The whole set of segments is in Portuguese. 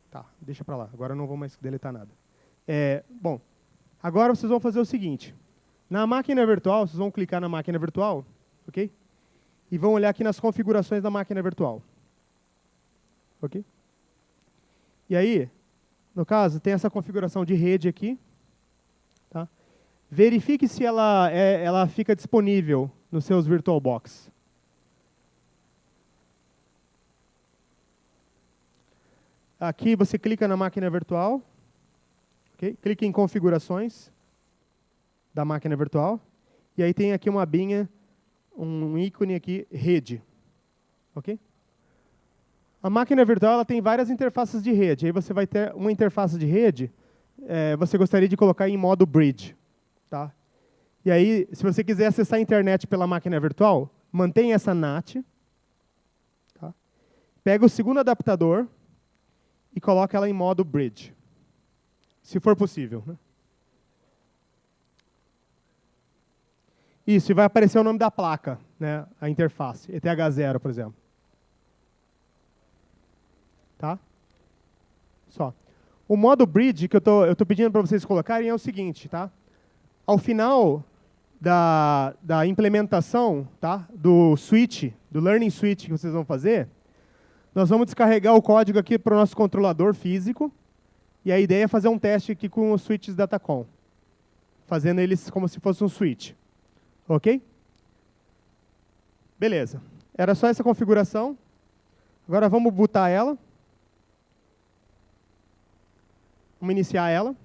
Tá, deixa para lá. Agora eu não vou mais deletar nada. Bom, agora vocês vão fazer o seguinte. Na máquina virtual, vocês vão clicar na máquina virtual, ok? E vão olhar aqui nas configurações da máquina virtual. Ok? E aí, no caso, tem essa configuração de rede aqui. Tá? Verifique se ela fica disponível nos seus VirtualBox. Aqui você clica na máquina virtual. Okay? Clique em configurações da máquina virtual. E aí tem aqui uma abinha, um ícone aqui, rede. Ok? A máquina virtual ela tem várias interfaces de rede. Aí você vai ter uma interface de rede, você gostaria de colocar em modo bridge. Tá? E aí, se você quiser acessar a internet pela máquina virtual, mantenha essa NAT. Tá? Pega o segundo adaptador e coloca ela em modo bridge. Se for possível. Né? Isso, e vai aparecer o nome da placa, né? A interface, ETH0, por exemplo. Tá? Só. O modo bridge que eu tô pedindo para vocês colocarem é o seguinte, tá? Ao final da implementação, tá? Do switch, do learning switch que vocês vão fazer, nós vamos descarregar o código aqui para o nosso controlador físico, e a ideia é fazer um teste aqui com os switches Datacom, fazendo eles como se fosse um switch. Ok? Beleza. Era só essa configuração. Agora vamos bootar ela. Vamos iniciar ela.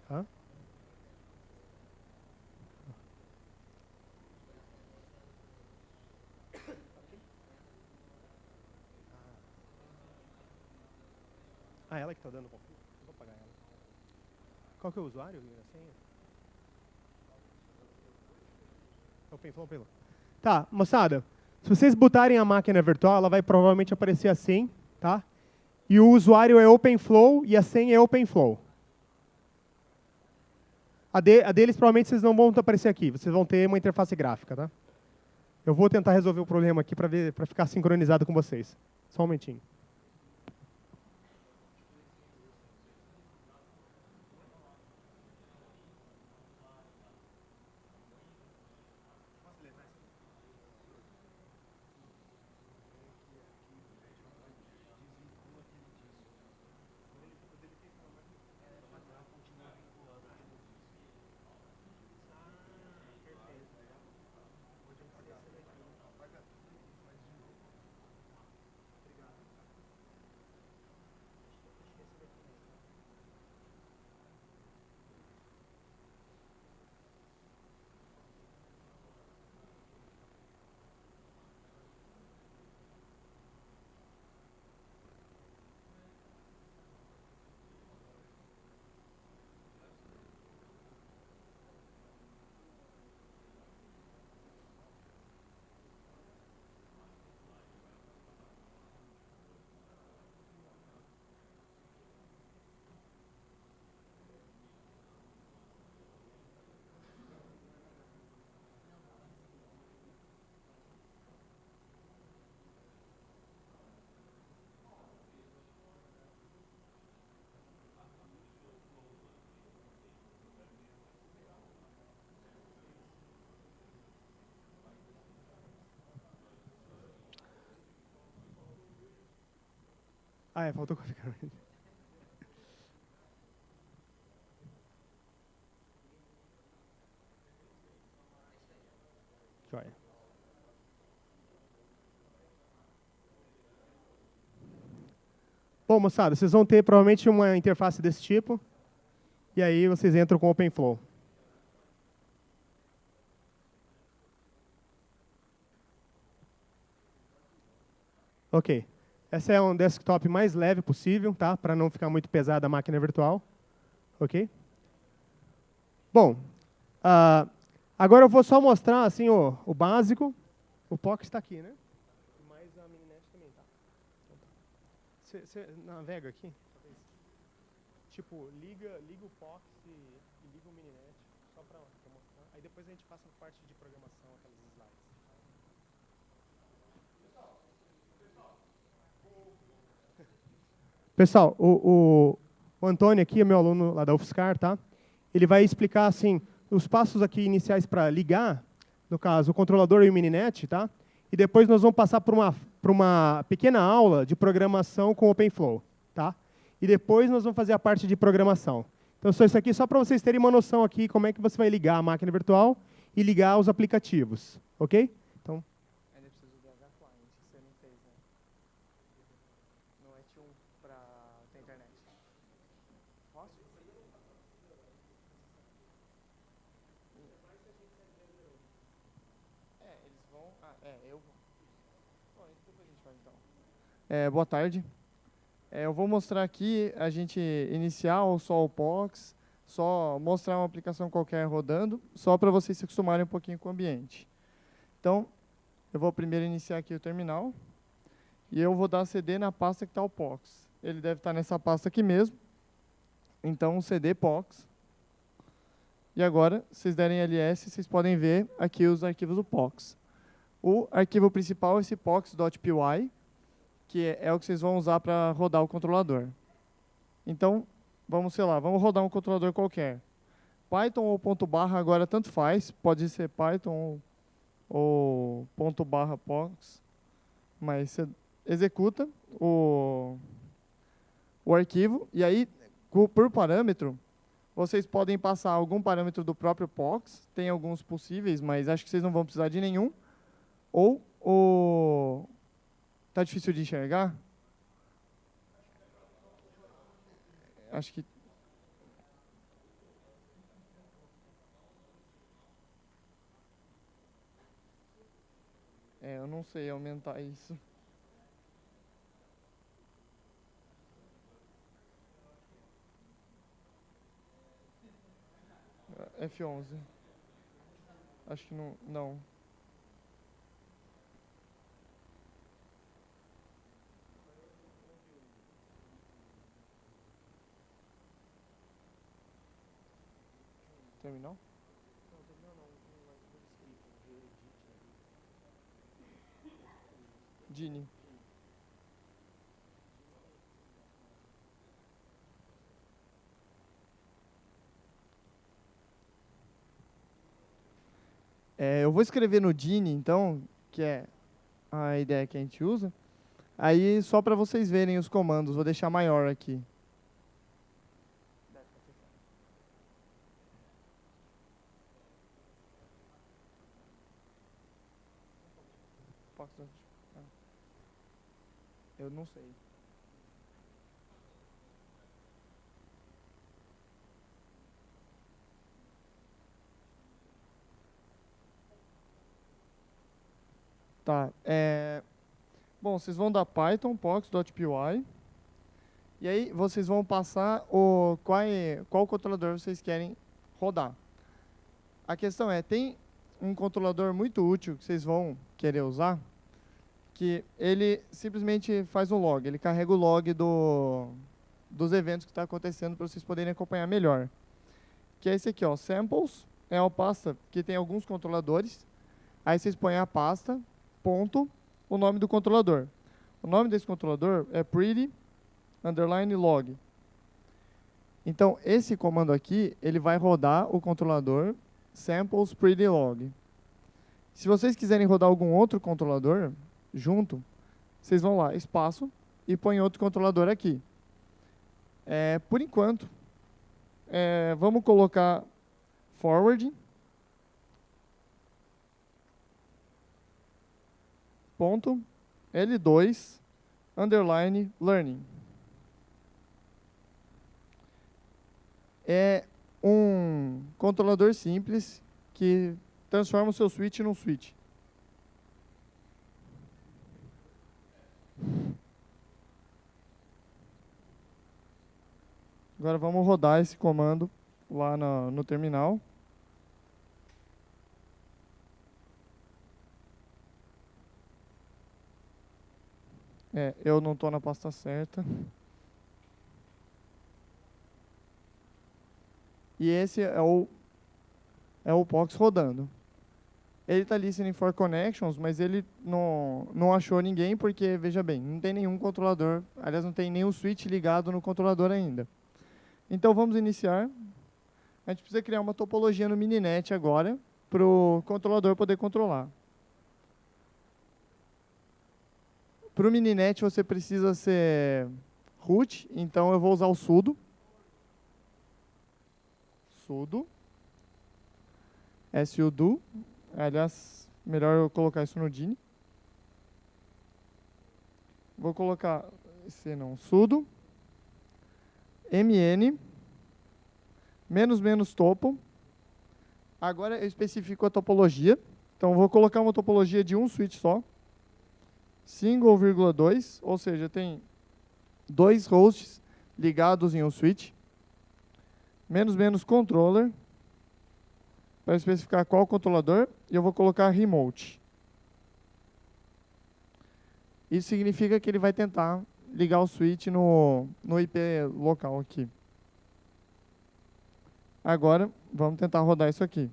Tá? Ah, ela que está dando conflito? Vou apagar ela. Qual que é o usuário e a senha? OpenFlow. Tá, moçada. Se vocês botarem a máquina virtual, ela vai provavelmente aparecer assim, tá? E o usuário é OpenFlow e a senha é OpenFlow. A deles provavelmente vocês não vão aparecer aqui, vocês vão ter uma interface gráfica, tá? Eu vou tentar resolver o problema aqui para ficar sincronizado com vocês. Só um momentinho. Ah, faltou configurar. Joia. Bom, moçada, vocês vão ter provavelmente uma interface desse tipo, e aí vocês entram com o OpenFlow. Ok. Essa é um desktop mais leve possível, tá? Para não ficar muito pesada a máquina virtual. Ok? Bom, agora eu vou só mostrar assim, o básico. O POC está aqui, né? Mas a Mininet também está. Você navega aqui? Tipo, liga o POC e liga o Mininet, só para mostrar. Aí depois depois a gente passa a parte de programação, aqueles slides. Pessoal, o Antônio aqui, é meu aluno lá da UFSCar, tá? Ele vai explicar assim os passos aqui iniciais para ligar, no caso, o controlador e o mininet, tá? E depois nós vamos passar por uma pequena aula de programação com OpenFlow, tá? E depois nós vamos fazer a parte de programação. Então, isso aqui só para vocês terem uma noção aqui como é que você vai ligar a máquina virtual e ligar os aplicativos, ok? Então, Ainda preciso do H-Client, que você não fez, né? No Et1 para ter internet. Posso? Eles vão... eu vou. Bom, depois a gente faz então. Boa tarde. Eu vou mostrar aqui a gente iniciar só o POX, só mostrar uma aplicação qualquer rodando, só para vocês se acostumarem um pouquinho com o ambiente. Então, eu vou primeiro iniciar aqui o terminal, e eu vou dar CD na pasta que está o POX. Ele deve estar nessa pasta aqui mesmo. Então, CD POX. E agora, se vocês derem ls, vocês podem ver aqui os arquivos do POX. O arquivo principal é esse pox.py, que é o que vocês vão usar para rodar o controlador. Então, vamos rodar um controlador qualquer. Python ou /, agora tanto faz, pode ser Python ou /pox, mas você executa o arquivo, e aí, por parâmetro, vocês podem passar algum parâmetro do próprio POX, tem alguns possíveis, mas acho que vocês não vão precisar de nenhum, ou Tá difícil de enxergar? Acho que... eu não sei aumentar isso. F11. Acho que não. Terminal? Não, terminal não. Mas por escrito. Gini. Eu vou escrever no Gini, então, que é a ideia que a gente usa. Aí, só para vocês verem os comandos, vou deixar maior aqui. Eu não sei. Tá. Bom, vocês vão dar Python, pox.py. E aí, vocês vão passar qual controlador vocês querem rodar. A questão tem um controlador muito útil que vocês vão querer usar, que ele simplesmente faz um log. Ele carrega o log dos eventos que está acontecendo para vocês poderem acompanhar melhor. Que é esse aqui, ó, samples. É uma pasta que tem alguns controladores. Aí vocês põem a pasta, ponto, o nome do controlador. O nome desse controlador é pretty_log. Então, esse comando aqui, ele vai rodar o controlador samples pretty_log. Se vocês quiserem rodar algum outro controlador junto, vocês vão lá, espaço, e põem outro controlador aqui. Por enquanto, vamos colocar forward, ponto, L2, underline, learning. É um controlador simples que transforma o seu switch num switch. Agora vamos rodar esse comando lá no terminal. Eu não estou na pasta certa. E esse é o É o POX rodando. Ele está listening for connections, mas ele não achou ninguém, porque, veja bem, não tem nenhum controlador, aliás, não tem nenhum switch ligado no controlador ainda. Então, vamos iniciar. A gente precisa criar uma topologia no Mininet agora, para o controlador poder controlar. Para o Mininet, você precisa ser root, então eu vou usar o sudo. Sudo. sudo. Aliás, melhor eu colocar isso no DIN. Vou colocar, sudo, mn, -- topo. Agora eu especifico a topologia. Então, vou colocar uma topologia de um switch só. Single, 2, ou seja, tem 2 hosts ligados em um switch. -- controller. Para especificar qual controlador, e eu vou colocar remote. Isso significa que ele vai tentar ligar o switch no IP local aqui. Agora, vamos tentar rodar isso aqui.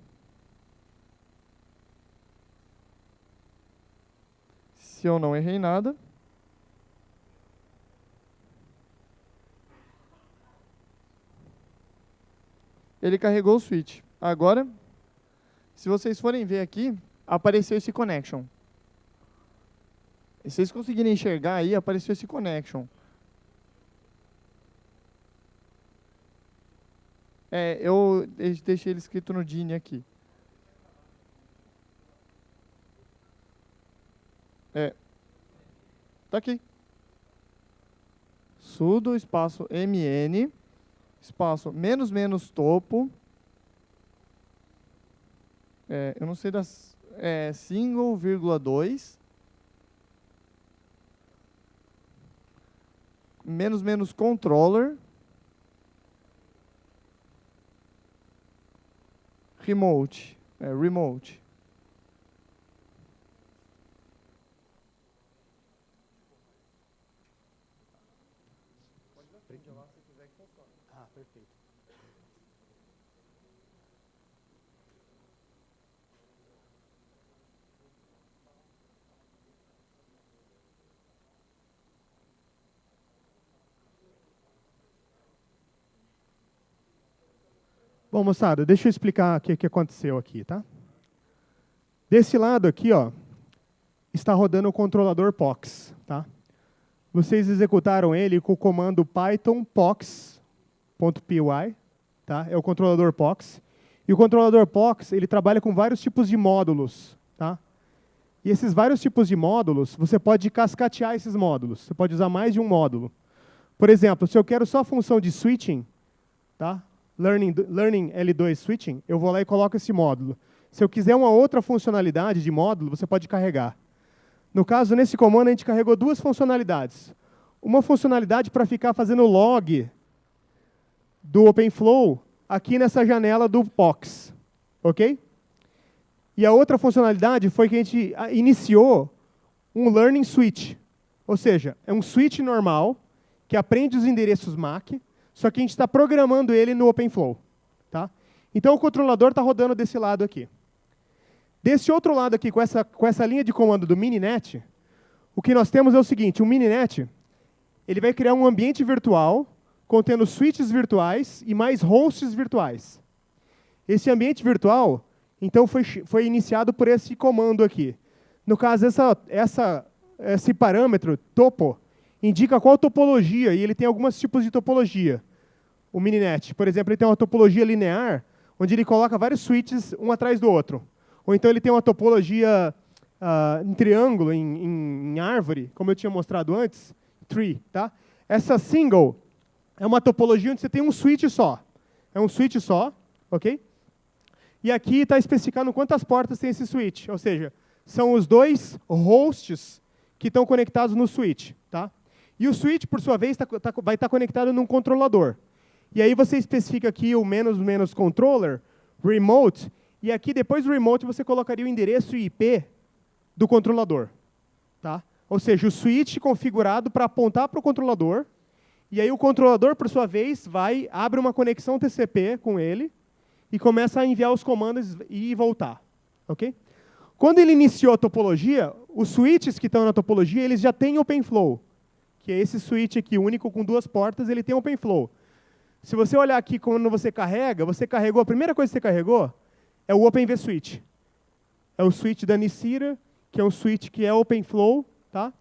Se eu não errei nada. Ele carregou o switch. Agora, se vocês forem ver aqui, apareceu esse connection. E se vocês conseguirem enxergar aí, apareceu esse connection. Eu deixei ele escrito no DIN aqui. Tá aqui. Sudo, espaço mn, espaço -- topo. Eu não sei das... single, 2. -- controller. Remote. Remote. Ah, perfeito. Bom, moçada, deixa eu explicar o que aconteceu aqui, tá? Desse lado aqui, ó, está rodando o controlador POX, tá? Vocês executaram ele com o comando python pox.py, tá? É o controlador POX. E o controlador POX, ele trabalha com vários tipos de módulos, tá? E esses vários tipos de módulos, você pode cascatear esses módulos. Você pode usar mais de um módulo. Por exemplo, se eu quero só a função de switching, tá? Learning L2 Switching, eu vou lá e coloco esse módulo. Se eu quiser uma outra funcionalidade de módulo, você pode carregar. No caso, nesse comando, a gente carregou 2 funcionalidades. Uma funcionalidade para ficar fazendo log do OpenFlow aqui nessa janela do POX. Ok? E a outra funcionalidade foi que a gente iniciou um Learning Switch. Ou seja, é um switch normal que aprende os endereços MAC, só que a gente está programando ele no OpenFlow. Tá? Então, o controlador está rodando desse lado aqui. Desse outro lado aqui, com essa linha de comando do Mininet, o que nós temos é o seguinte, o Mininet ele vai criar um ambiente virtual contendo switches virtuais e mais hosts virtuais. Esse ambiente virtual, então, foi iniciado por esse comando aqui. No caso, esse parâmetro, topo, indica qual topologia, e ele tem alguns tipos de topologia. O Mininet, por exemplo, ele tem uma topologia linear, onde ele coloca vários switches um atrás do outro. Ou então ele tem uma topologia em triângulo, em árvore, como eu tinha mostrado antes, tree. Tá? Essa single é uma topologia onde você tem um switch só. É um switch só, ok? E aqui está especificando quantas portas tem esse switch. Ou seja, são os 2 hosts que estão conectados no switch. Tá? E o switch, por sua vez, vai estar conectado num controlador. E aí você especifica aqui o -- controller, remote, e aqui depois do remote você colocaria o endereço IP do controlador. Tá? Ou seja, o switch configurado para apontar para o controlador, e aí o controlador, por sua vez, abre uma conexão TCP com ele, e começa a enviar os comandos e ir e voltar. Ok? Quando ele iniciou a topologia, os switches que estão na topologia, eles já têm OpenFlow, que é esse switch aqui, único com 2 portas, ele tem OpenFlow. Se você olhar aqui quando você carregou, a primeira coisa que você carregou é o OpenVSwitch. É o switch da Nicira, que é um switch que é OpenFlow. Tá?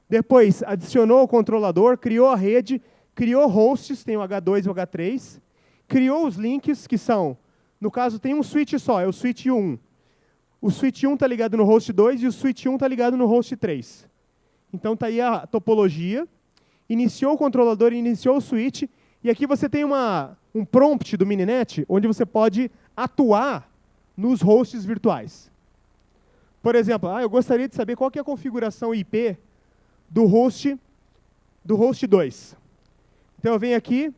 Depois, adicionou o controlador, criou a rede, criou hosts, tem o H2 e o H3, criou os links, que são, no caso, tem um switch só, é o switch 1. O switch 1 está ligado no host 2 e o switch 1 está ligado no host 3. Então, está aí a topologia. Iniciou o controlador, iniciou o switch. E aqui você tem um prompt do Mininet, onde você pode atuar nos hosts virtuais. Por exemplo, eu gostaria de saber qual que é a configuração IP do host 2. Então, eu venho aqui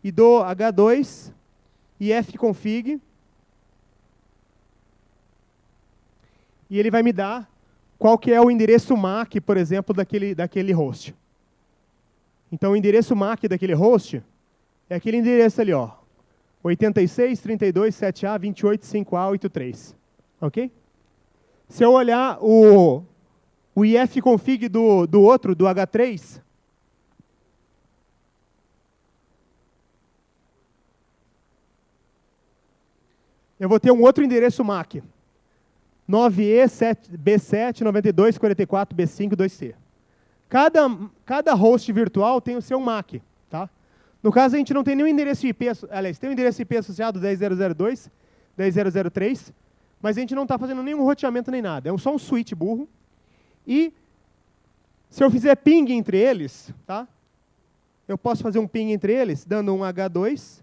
e dou H2 e fconfig. E ele vai me dar qual que é o endereço MAC, por exemplo, daquele host. Então, o endereço MAC daquele host é aquele endereço ali, ó, 86.32.7a.28.5a.83. Ok? Se eu olhar o ifconfig do outro, do H3, eu vou ter um outro endereço MAC. 9E7B79244B5 2C. Cada host virtual tem o seu MAC. Tá? No caso, a gente não tem nenhum endereço IP, aliás, tem um endereço IP associado 10.002, 10.003, mas a gente não está fazendo nenhum roteamento nem nada. É só um switch burro. E se eu fizer ping entre eles, tá? Eu posso fazer um ping entre eles, dando um H2,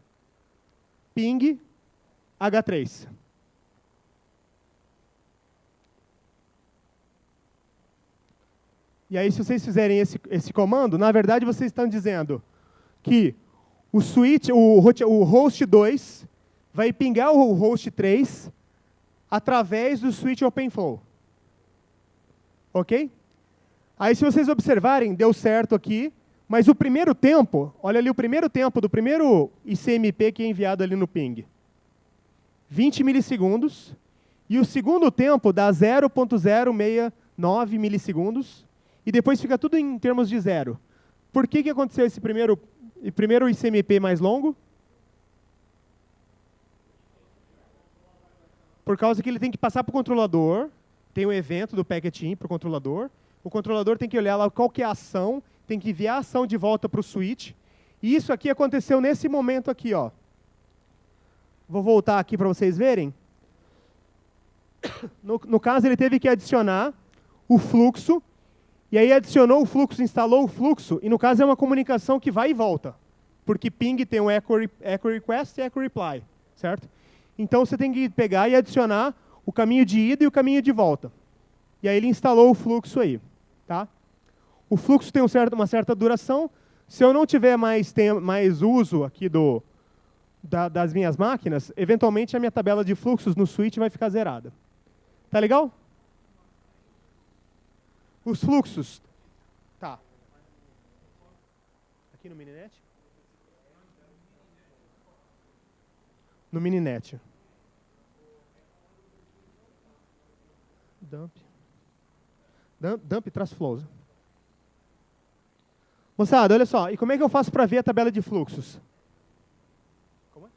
ping, H3. E aí, se vocês fizerem esse comando, na verdade, vocês estão dizendo que o switch, o host 2 vai pingar o host 3 através do switch OpenFlow. Ok? Aí, se vocês observarem, deu certo aqui, mas o primeiro tempo, olha ali o primeiro tempo do primeiro ICMP que é enviado ali no ping. 20 milissegundos. E o segundo tempo dá 0.069 milissegundos. E depois fica tudo em termos de 0. Por que aconteceu esse primeiro ICMP mais longo? Por causa que ele tem que passar para o controlador, tem um evento do packet-in para o controlador tem que olhar lá qual que é a ação, tem que enviar a ação de volta para o switch, e isso aqui aconteceu nesse momento aqui, ó. Vou voltar aqui para vocês verem. No caso, ele teve que adicionar o fluxo, e aí adicionou o fluxo, instalou o fluxo, e no caso é uma comunicação que vai e volta. Porque ping tem um echo request e echo reply, certo? Então você tem que pegar e adicionar o caminho de ida e o caminho de volta. E aí ele instalou o fluxo aí. Tá? O fluxo tem uma certa duração. Se eu não tiver mais uso aqui das minhas máquinas, eventualmente a minha tabela de fluxos no switch vai ficar zerada. Tá legal? Os fluxos. Tá. Aqui no Mininet? No Mininet. Dump traz flows. Moçada, olha só. E como é que eu faço para ver a tabela de fluxos? Como é?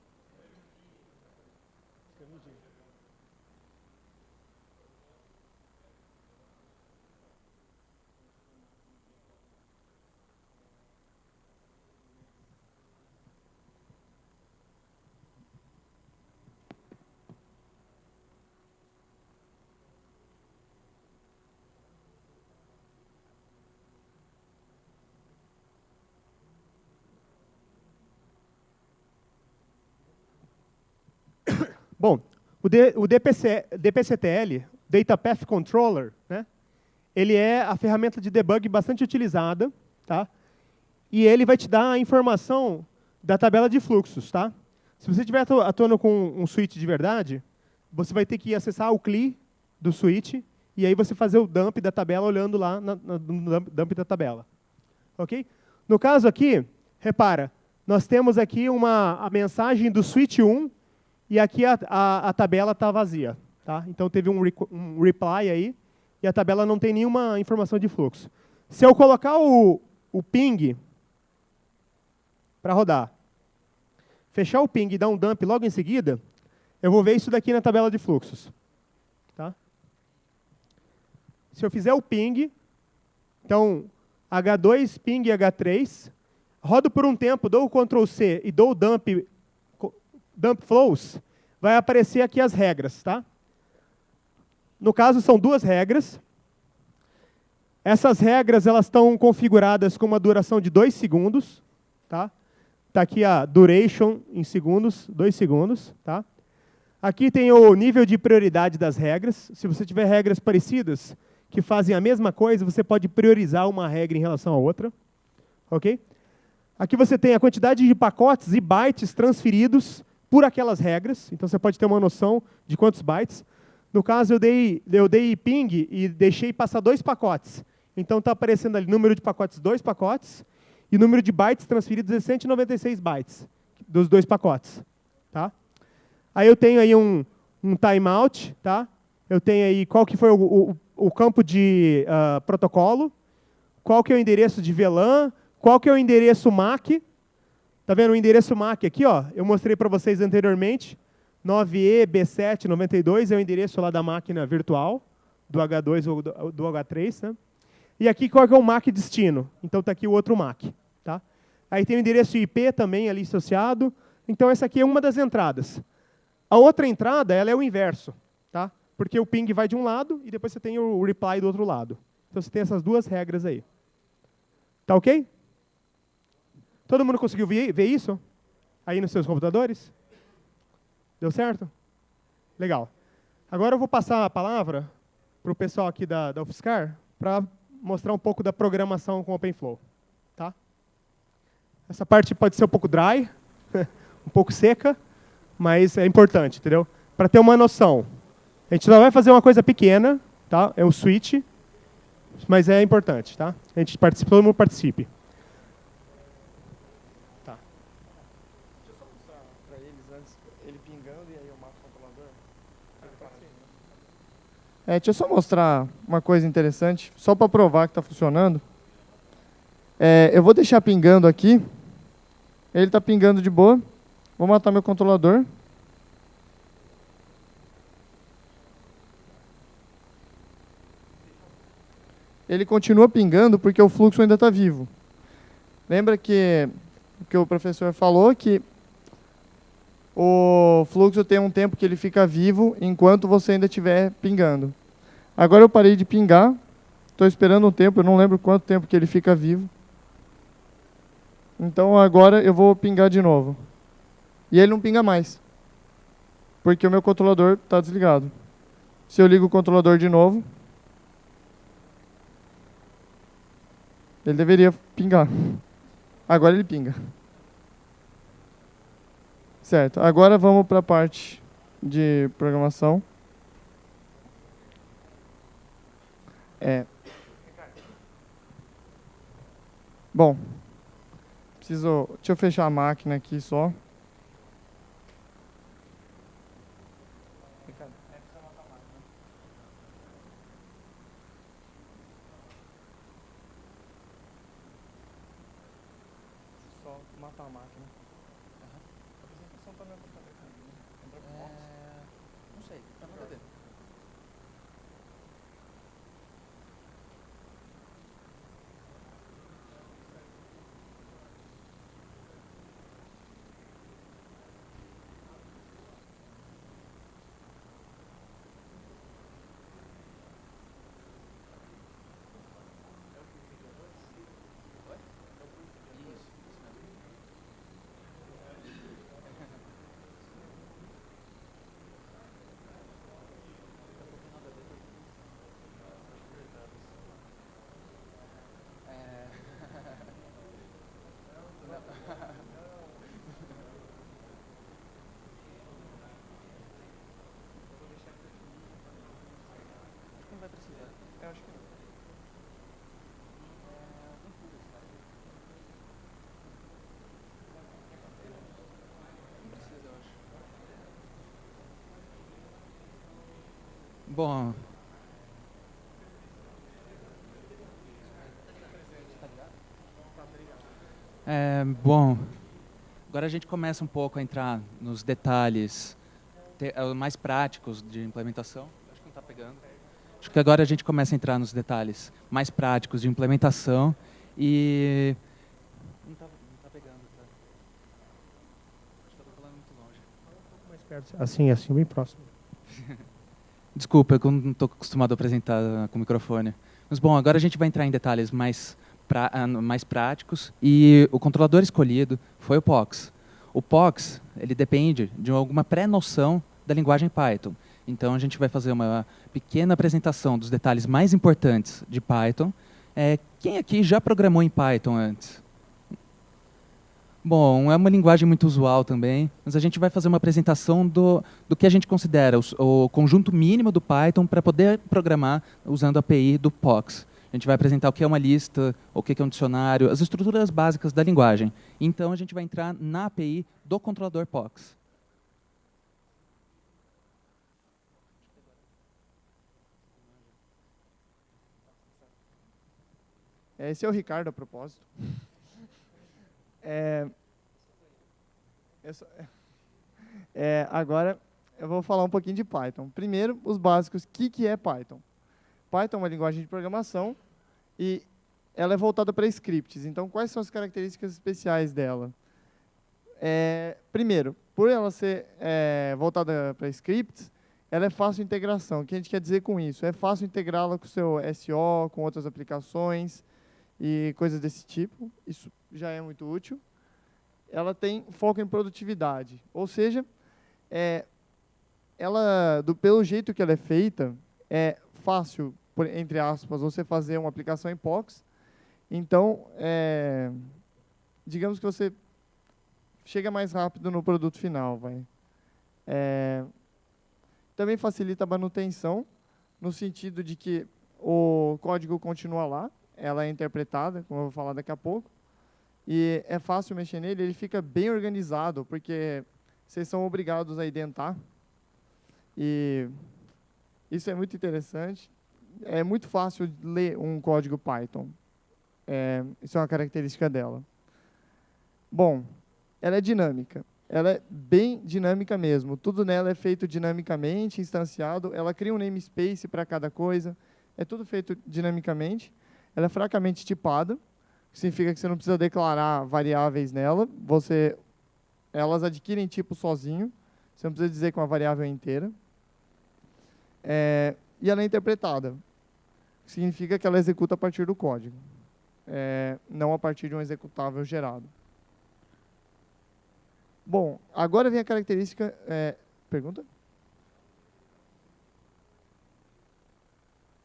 Bom, o DPCTL, Data Path Controller, né, ele é a ferramenta de debug bastante utilizada, tá? E ele vai te dar a informação da tabela de fluxos. Tá? Se você estiver atuando com um switch de verdade, você vai ter que acessar o CLI do switch e aí você fazer o dump da tabela olhando lá no dump da tabela. Ok? No caso aqui, repara, nós temos aqui a mensagem do switch 1 e aqui a tabela está vazia. Tá? Então teve um reply aí, e a tabela não tem nenhuma informação de fluxo. Se eu colocar o ping para rodar, fechar o ping e dar um dump logo em seguida, eu vou ver isso daqui na tabela de fluxos. Tá? Se eu fizer o ping, então H2, ping H3, rodo por um tempo, dou o Ctrl C e dou o dump flows, vai aparecer aqui as regras. Tá? No caso, são duas regras. Essas regras elas estão configuradas com uma duração de 2 segundos. Tá? Tá aqui a duration em segundos, 2 segundos. Tá? Aqui tem o nível de prioridade das regras. Se você tiver regras parecidas, que fazem a mesma coisa, você pode priorizar uma regra em relação à outra. Ok? Aqui você tem a quantidade de pacotes e bytes transferidos por aquelas regras. Então você pode ter uma noção de quantos bytes. No caso, eu dei ping e deixei passar 2 pacotes. Então está aparecendo ali número de pacotes, 2 pacotes, e o número de bytes transferidos é 196 bytes dos 2 pacotes. Tá? Aí eu tenho aí um timeout, tá? Eu tenho aí qual que foi o campo de protocolo, qual que é o endereço de VLAN, qual que é o endereço MAC. Tá vendo o endereço MAC aqui, ó? Eu mostrei para vocês anteriormente. 9E-B792 é o endereço lá da máquina virtual, do H2 ou do H3. Né? E aqui qual que é o MAC destino? Então está aqui o outro MAC. Tá? Aí tem o endereço IP também ali associado. Então essa aqui é uma das entradas. A outra entrada ela é o inverso. Tá? Porque o ping vai de um lado e depois você tem o reply do outro lado. Então você tem essas duas regras aí. Tá ok? Todo mundo conseguiu ver isso? Aí nos seus computadores? Deu certo? Legal. Agora eu vou passar a palavra para o pessoal aqui da UFSCar para mostrar um pouco da programação com OpenFlow. Tá? Essa parte pode ser um pouco dry, um pouco seca, mas é importante, entendeu? Para ter uma noção. A gente só vai fazer uma coisa pequena, tá? É o switch, mas é importante, tá? A gente participa, todo mundo participe. Deixa eu só mostrar uma coisa interessante, só para provar que está funcionando. Eu vou deixar pingando aqui. Ele está pingando de boa. Vou matar meu controlador. Ele continua pingando porque o fluxo ainda está vivo. Lembra que o professor falou que o fluxo tem um tempo que ele fica vivo enquanto você ainda estiver pingando. Agora eu parei de pingar, estou esperando um tempo, eu não lembro quanto tempo que ele fica vivo. Então agora eu vou pingar de novo. E ele não pinga mais, porque o meu controlador está desligado. Se eu ligo o controlador de novo, ele deveria pingar. Agora ele pinga. Certo, agora vamos para a parte de programação. Bom, deixa eu fechar a máquina aqui só. Só matar a máquina. A apresentação está no meu computador. Não sei, tá no HD. Não vai precisar. Eu acho que não. Não precisa, eu acho. Bom, bom, agora a gente começa um pouco a entrar nos detalhes mais práticos de implementação. Acho que não está pegando. Acho que agora a gente começa a entrar nos detalhes mais práticos de implementação e... Não está pegando, tá? Acho que eu estou falando muito longe. Um pouco mais perto. Assim, bem próximo. Desculpa, eu não estou acostumado a apresentar com o microfone. Mas, bom, agora a gente vai entrar em detalhes mais práticos e o controlador escolhido foi o POX. O POX, ele depende de alguma pré-noção da linguagem Python. Então, a gente vai fazer uma pequena apresentação dos detalhes mais importantes de Python. Quem aqui já programou em Python antes? Bom, é uma linguagem muito usual também, mas a gente vai fazer uma apresentação do que a gente considera o conjunto mínimo do Python para poder programar usando a API do POX. A gente vai apresentar o que é uma lista, o que é um dicionário, as estruturas básicas da linguagem. Então, a gente vai entrar na API do controlador POX. Esse é o Ricardo, a propósito. Agora, eu vou falar um pouquinho de Python. Primeiro, os básicos. O que é Python? Python é uma linguagem de programação e ela é voltada para scripts. Então, quais são as características especiais dela? Primeiro, por ela ser voltada para scripts, ela é fácil de integração. O que a gente quer dizer com isso? É fácil integrá-la com o seu SO, com outras aplicações e coisas desse tipo. Isso já é muito útil. Ela tem foco em produtividade. Ou seja, pelo jeito que ela é feita, é fácil, entre aspas, você fazer uma aplicação em POX. Então, digamos que você chega mais rápido no produto final. Também facilita a manutenção, no sentido de que o código continua lá, ela é interpretada, como eu vou falar daqui a pouco, e é fácil mexer nele, ele fica bem organizado, porque vocês são obrigados a identar, e isso é muito interessante. É muito fácil ler um código Python. Isso é uma característica dela. Bom, ela é dinâmica. Ela é bem dinâmica mesmo. Tudo nela é feito dinamicamente, instanciado. Ela cria um namespace para cada coisa. É tudo feito dinamicamente. Ela é fracamente tipada, que significa que você não precisa declarar variáveis nela. Elas adquirem tipo sozinho. Você não precisa dizer que uma variável é inteira. E ela é interpretada, que significa que ela executa a partir do código, não a partir de um executável gerado. Bom, agora vem a característica... pergunta?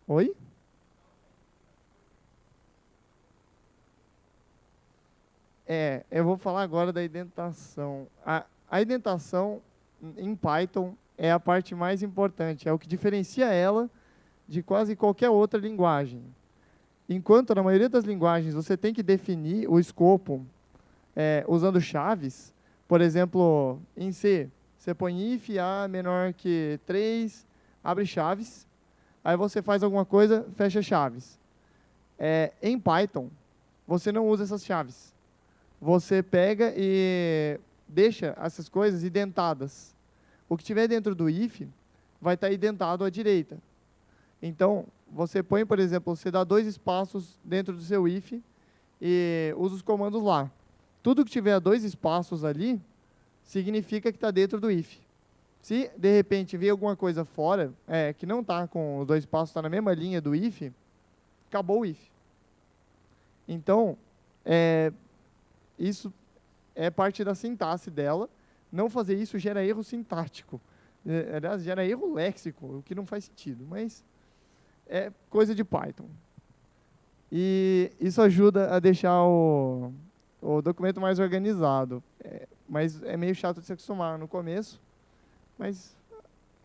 Oi? Eu vou falar agora da indentação. A indentação em Python é a parte mais importante, é o que diferencia ela de quase qualquer outra linguagem. Enquanto na maioria das linguagens você tem que definir o escopo usando chaves. Por exemplo, em C, você põe if a menor que 3, abre chaves, aí você faz alguma coisa, fecha chaves. Em Python, você não usa essas chaves. Você pega e deixa essas coisas identadas. O que tiver dentro do if vai estar identado à direita. Então, você põe, por exemplo, você dá 2 espaços dentro do seu if e usa os comandos lá. Tudo que tiver 2 espaços ali, significa que está dentro do if. Se, de repente, vir alguma coisa fora, que não está com os 2 espaços, está na mesma linha do if, acabou o if. Então, isso é parte da sintaxe dela. Não fazer isso gera erro sintático. Aliás, gera erro léxico, o que não faz sentido, mas é coisa de Python. E isso ajuda a deixar o documento mais organizado. Mas é meio chato de se acostumar no começo, mas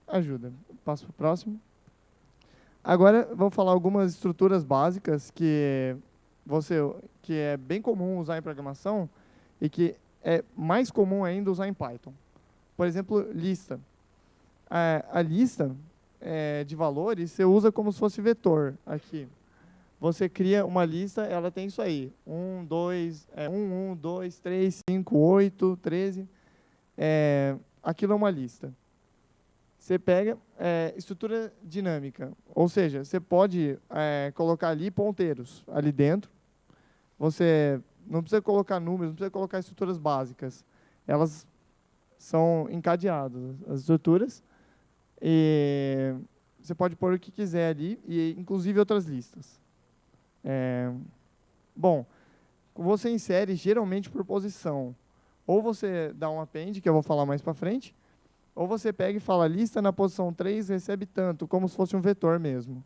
ajuda. Passo para o próximo. Agora, vou falar algumas estruturas básicas que é bem comum usar em programação e que é mais comum ainda usar em Python. Por exemplo, lista. A lista de valores, você usa como se fosse vetor aqui. Você cria uma lista, ela tem isso aí. 1, 2, 3, 5, 8, 13. Aquilo é uma lista. Você pega estrutura dinâmica, ou seja, você pode colocar ali ponteiros ali dentro. Você não precisa colocar números, não precisa colocar estruturas básicas. Elas são encadeadas, as estruturas. E você pode pôr o que quiser ali, e inclusive outras listas. Bom, você insere geralmente por posição. Ou você dá um append, que eu vou falar mais para frente, ou você pega e fala, lista na posição 3 recebe tanto, como se fosse um vetor mesmo.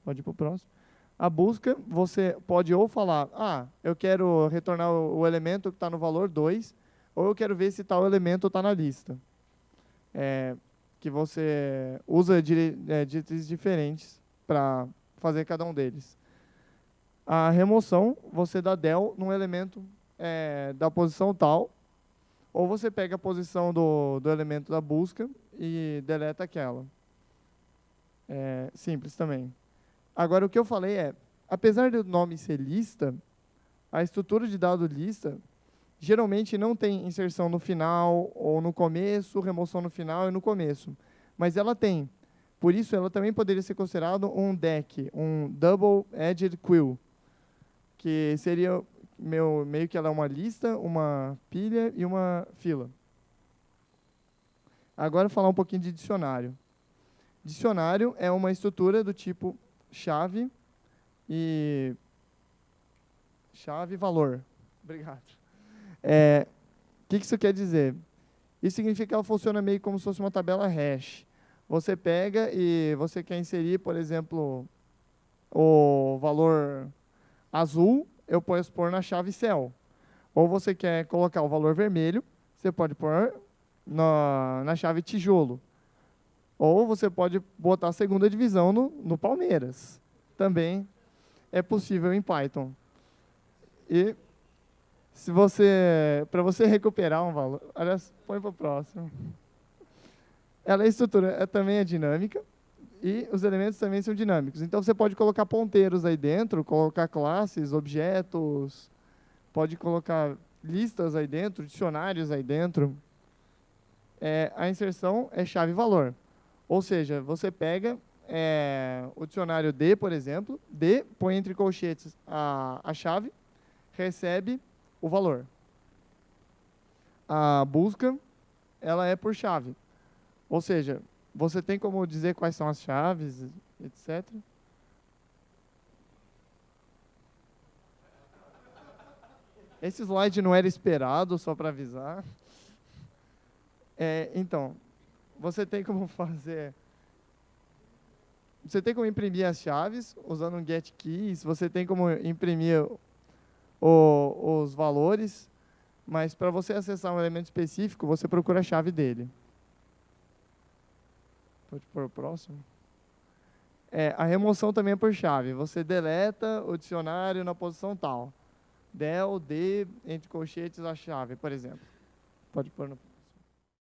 Pode ir para o próximo. A busca, você pode ou falar, eu quero retornar o elemento que está no valor 2, ou eu quero ver se tal elemento está na lista. Que você usa diretrizes diferentes para fazer cada um deles. A remoção, você dá del num elemento da posição tal, ou você pega a posição do elemento da busca e deleta aquela. Simples também. Agora, o que eu falei apesar do nome ser lista, a estrutura de dado lista geralmente não tem inserção no final ou no começo, remoção no final e no começo. Mas ela tem. Por isso, ela também poderia ser considerado um DEQ, um Double-Edged Quill, que seria meio que ela é uma lista, uma pilha e uma fila. Agora, falar um pouquinho de dicionário. Dicionário é uma estrutura do tipo chave e valor. Obrigado. O que isso quer dizer? Isso significa que ela funciona meio como se fosse uma tabela hash. Você pega e você quer inserir, por exemplo, o valor azul, eu posso pôr na chave cell. Ou você quer colocar o valor vermelho, você pode pôr na chave tijolo. Ou você pode botar a segunda divisão no Palmeiras. Também é possível em Python. E para você recuperar um valor, aliás, põe para o próximo. Ela estrutura também é dinâmica e os elementos também são dinâmicos. Então você pode colocar ponteiros aí dentro, colocar classes, objetos, pode colocar listas aí dentro, dicionários aí dentro. A inserção é chave-valor. Ou seja, você pega o dicionário D, por exemplo, D, põe entre colchetes a chave, recebe o valor. A busca, ela é por chave. Ou seja, você tem como dizer quais são as chaves, etc. Esse slide não era esperado, só para avisar. Então, você tem como fazer... Você tem como imprimir as chaves usando um getKeys, você tem como imprimir os valores, mas para você acessar um elemento específico, você procura a chave dele. Pode pôr o próximo. A remoção também é por chave. Você deleta o dicionário na posição tal. Del, D, entre colchetes, a chave, por exemplo. Pode pôr no